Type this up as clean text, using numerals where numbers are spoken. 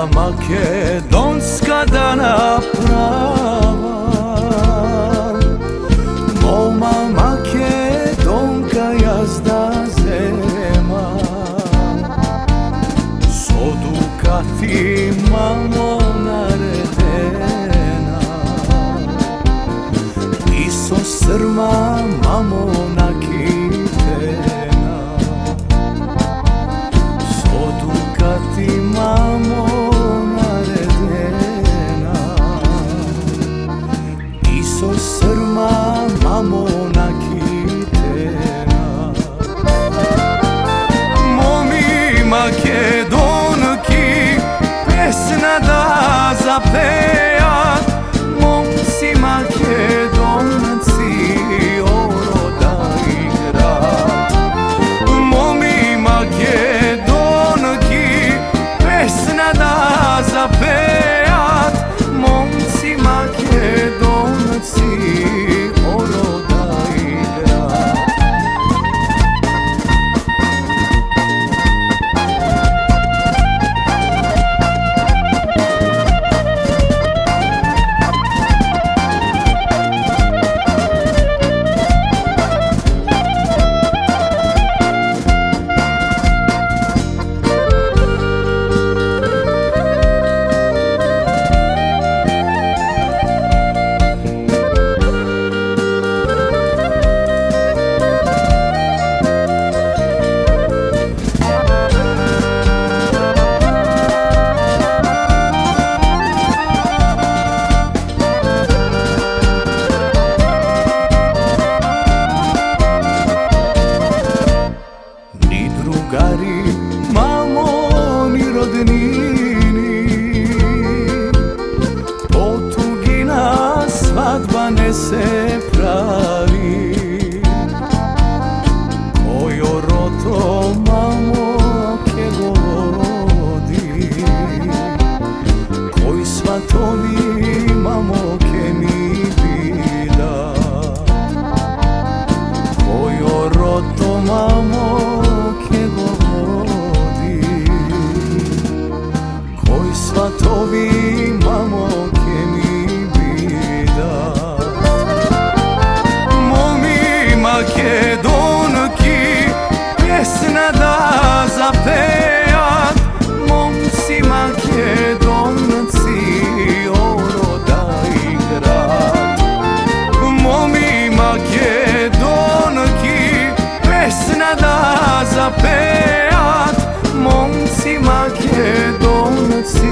makedonska dana prava, moma makedonka jazda zema, soduka ti mamo naredena, iso srma mamo nakitena, soduka ti mamo naredena, iso srma mamo nakitena. Momi makedonki pesna da zapejat, momci makedonci oroda i grad. Momi makedonki pesna da zapejat, momci makedonci oroda i grad. Drugari, mamo, ni rodnini, potugina svadba ne se pravi. Kojo roto, mamo, ke govodi, koji svatovi, mamo, ke mi vida. Kojo roto, mamo, svatovi mamo ke mi vida. Momi makedonki pesna da zapejat, momci makedonci oroda i grad. Momi makedonki pesna da zapejat, momci makedonci